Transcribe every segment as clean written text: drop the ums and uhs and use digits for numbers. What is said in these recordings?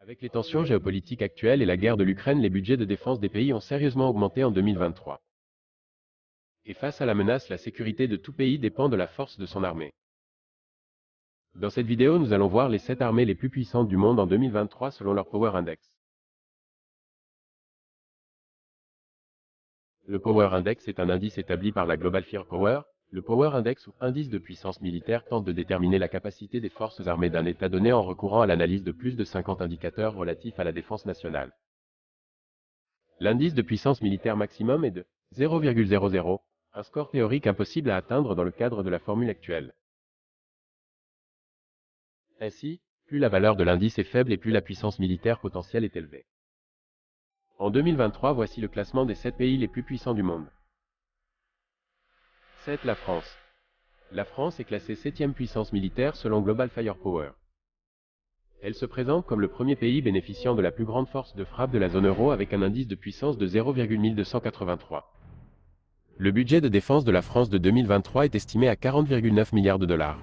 Avec les tensions géopolitiques actuelles et la guerre de l'Ukraine, les budgets de défense des pays ont sérieusement augmenté en 2023. Et face à la menace, la sécurité de tout pays dépend de la force de son armée. Dans cette vidéo, nous allons voir les 7 armées les plus puissantes du monde en 2023 selon leur Power Index. Le Power Index est un indice établi par la Global Firepower. Le Power Index ou indice de puissance militaire tente de déterminer la capacité des forces armées d'un État donné en recourant à l'analyse de plus de 50 indicateurs relatifs à la défense nationale. L'indice de puissance militaire maximum est de 0,00, un score théorique impossible à atteindre dans le cadre de la formule actuelle. Ainsi, plus la valeur de l'indice est faible et plus la puissance militaire potentielle est élevée. En 2023, voici le classement des 7 pays les plus puissants du monde. 7. La France. La France est classée 7e puissance militaire selon Global Firepower. Elle se présente comme le premier pays bénéficiant de la plus grande force de frappe de la zone euro avec un indice de puissance de 0,1283. Le budget de défense de la France de 2023 est estimé à 40,9 milliards de dollars.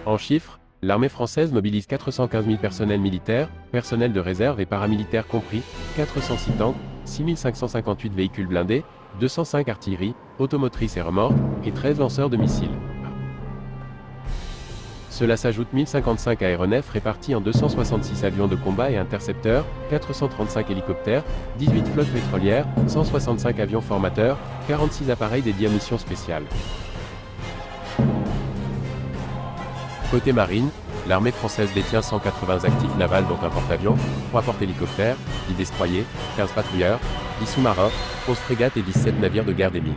En chiffres, l'armée française mobilise 415 000 personnels militaires, personnels de réserve et paramilitaires compris, 406 tanks, 6 558 véhicules blindés, 205 artilleries, automotrices et remorques, et 13 lanceurs de missiles. Cela s'ajoute 1055 aéronefs répartis en 266 avions de combat et intercepteurs, 435 hélicoptères, 18 flottes pétrolières, 165 avions formateurs, 46 appareils dédiés à missions spéciales. Côté marine, l'armée française détient 180 actifs navals dont un porte-avions, 3 porte-hélicoptères, 10 destroyers, 15 patrouilleurs, 10 sous-marins, 11 frégates et 17 navires de guerre des mines.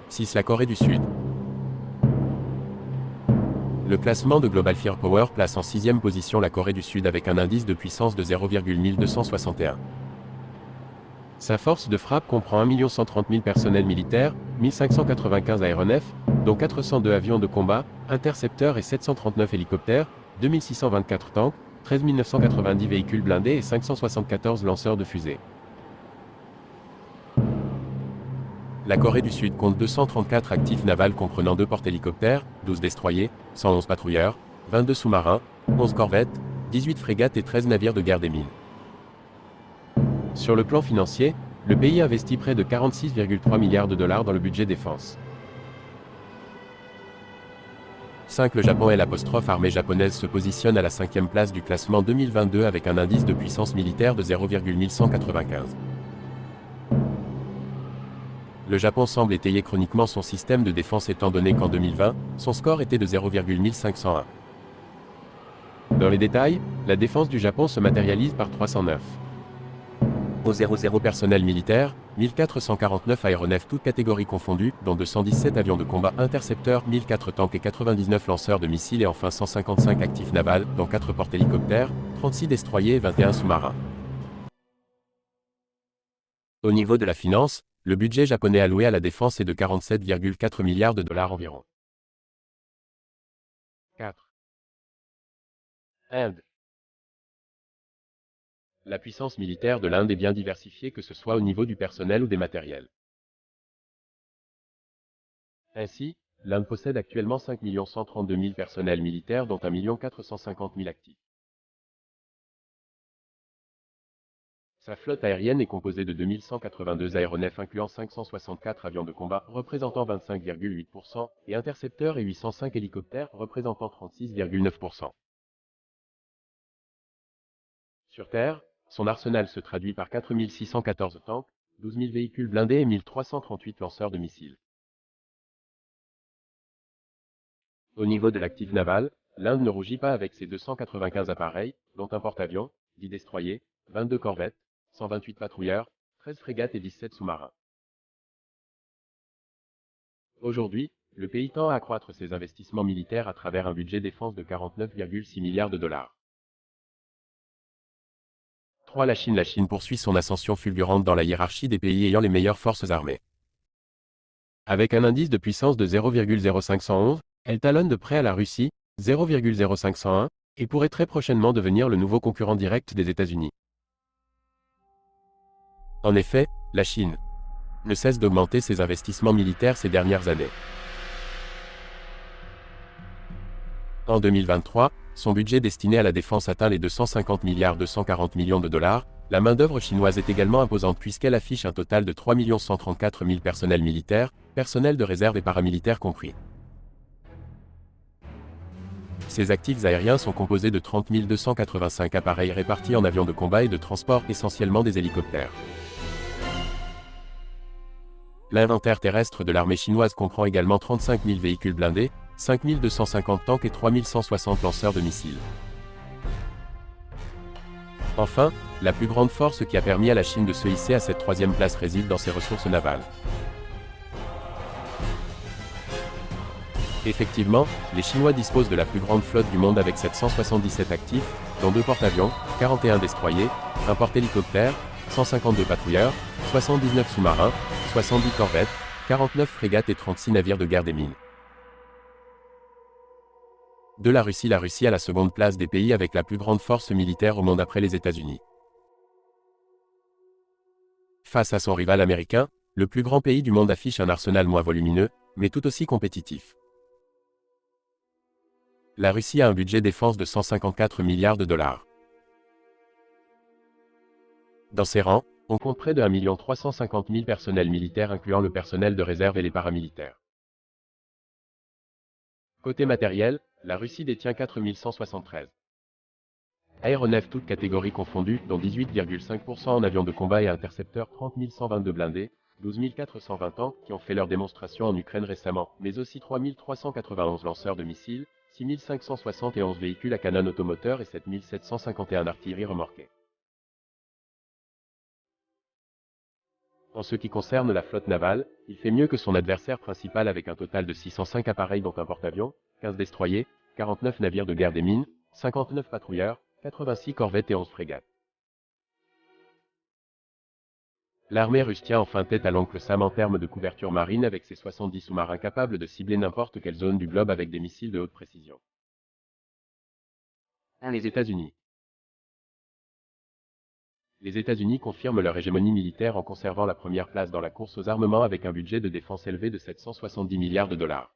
6. La Corée du Sud. Le classement de Global Firepower place en 6e position la Corée du Sud avec un indice de puissance de 0,1261. Sa force de frappe comprend 1 130 000 personnels militaires, 1595 aéronefs, dont 402 avions de combat, intercepteurs et 739 hélicoptères, 2624 tanks, 13 990 véhicules blindés et 574 lanceurs de fusées. La Corée du Sud compte 234 actifs navals comprenant 2 porte-hélicoptères, 12 destroyers, 111 patrouilleurs, 22 sous-marins, 11 corvettes, 18 frégates et 13 navires de guerre des mines. Sur le plan financier, le pays investit près de 46,3 milliards de dollars dans le budget défense. 5. Le Japon et l'apostrophe armée japonaise se positionne à la 5e place du classement 2022 avec un indice de puissance militaire de 0,1195. Le Japon semble étayer chroniquement son système de défense étant donné qu'en 2020, son score était de 0,1501. Dans les détails, la défense du Japon se matérialise par 309. Au 00 personnel militaire, 1449 aéronefs toutes catégories confondues, dont 217 avions de combat intercepteurs, 1004 tanks et 99 lanceurs de missiles et enfin 155 actifs navals, dont 4 porte-hélicoptères, 36 destroyers et 21 sous-marins. Au niveau de la finance, le budget japonais alloué à la défense est de 47,4 milliards de dollars environ. 4. Inde. La puissance militaire de l'Inde est bien diversifiée que ce soit au niveau du personnel ou des matériels. Ainsi, l'Inde possède actuellement 5 132 000 personnels militaires dont 1 450 000 actifs. Sa flotte aérienne est composée de 2182 aéronefs incluant 564 avions de combat représentant 25,8% et intercepteurs et 805 hélicoptères représentant 36,9%. Sur Terre, son arsenal se traduit par 4 614 tanks, 12 000 véhicules blindés et 1338 lanceurs de missiles. Au niveau de l'actif naval, l'Inde ne rougit pas avec ses 295 appareils, dont un porte-avions, 10 destroyers, 22 corvettes, 128 patrouilleurs, 13 frégates et 17 sous-marins. Aujourd'hui, le pays tend à accroître ses investissements militaires à travers un budget défense de 49,6 milliards de dollars. 3. La Chine. La Chine poursuit son ascension fulgurante dans la hiérarchie des pays ayant les meilleures forces armées. Avec un indice de puissance de 0,0511, elle talonne de près à la Russie, 0,0501, et pourrait très prochainement devenir le nouveau concurrent direct des États-Unis. En effet, la Chine ne cesse d'augmenter ses investissements militaires ces dernières années. En 2023, Son budget destiné à la défense atteint les 250 milliards 240 millions de dollars. La main-d'œuvre chinoise est également imposante puisqu'elle affiche un total de 3 134 000 personnels militaires, personnels de réserve et paramilitaires compris. Ses actifs aériens sont composés de 30 285 appareils répartis en avions de combat et de transport, essentiellement des hélicoptères. L'inventaire terrestre de l'armée chinoise comprend également 35 000 véhicules blindés, 5 250 tanks et 3 160 lanceurs de missiles. Enfin, la plus grande force qui a permis à la Chine de se hisser à cette troisième place réside dans ses ressources navales. Effectivement, les Chinois disposent de la plus grande flotte du monde avec 777 actifs, dont 2 porte-avions, 41 destroyers, un porte-hélicoptère, 152 patrouilleurs, 79 sous-marins, 70 corvettes, 49 frégates et 36 navires de guerre des mines. De la Russie a la seconde place des pays avec la plus grande force militaire au monde après les États-Unis. Face à son rival américain, le plus grand pays du monde affiche un arsenal moins volumineux, mais tout aussi compétitif. La Russie a un budget défense de 154 milliards de dollars. Dans ses rangs, on compte près de 1 350 000 personnels militaires incluant le personnel de réserve et les paramilitaires. Côté matériel, la Russie détient 4 173 aéronefs toutes catégories confondues, dont 18,5% en avions de combat et intercepteurs, 30 122 blindés, 12 420 tanks qui ont fait leur démonstration en Ukraine récemment, mais aussi 3 391 lanceurs de missiles, 6 571 véhicules à canon automoteur et 7 751 artilleries remorquées. En ce qui concerne la flotte navale, il fait mieux que son adversaire principal avec un total de 605 appareils dont un porte-avions, 15 destroyers, 49 navires de guerre des mines, 59 patrouilleurs, 86 corvettes et 11 frégates. L'armée russe tient enfin tête à l'oncle Sam en termes de couverture marine avec ses 70 sous-marins capables de cibler n'importe quelle zone du globe avec des missiles de haute précision. Les États-Unis. Les États-Unis confirment leur hégémonie militaire en conservant la première place dans la course aux armements avec un budget de défense élevé de 770 milliards de dollars.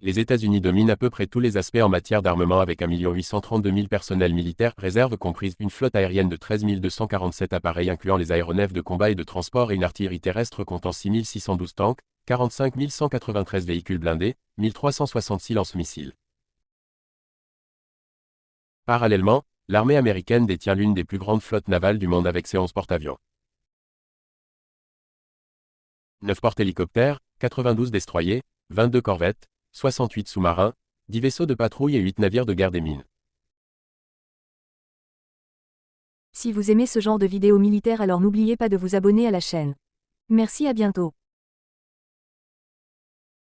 Les États-Unis dominent à peu près tous les aspects en matière d'armement avec 1 832 000 personnels militaires, réserve comprise une flotte aérienne de 13 247 appareils incluant les aéronefs de combat et de transport et une artillerie terrestre comptant 6 612 tanks, 45 193 véhicules blindés, 1366 lance-missiles. Parallèlement, l'armée américaine détient l'une des plus grandes flottes navales du monde avec ses 11 porte-avions, 9 porte-hélicoptères, 92 destroyers, 22 corvettes, 68 sous-marins, 10 vaisseaux de patrouille et 8 navires de guerre des mines. Si vous aimez ce genre de vidéos militaires, alors n'oubliez pas de vous abonner à la chaîne. Merci, à bientôt.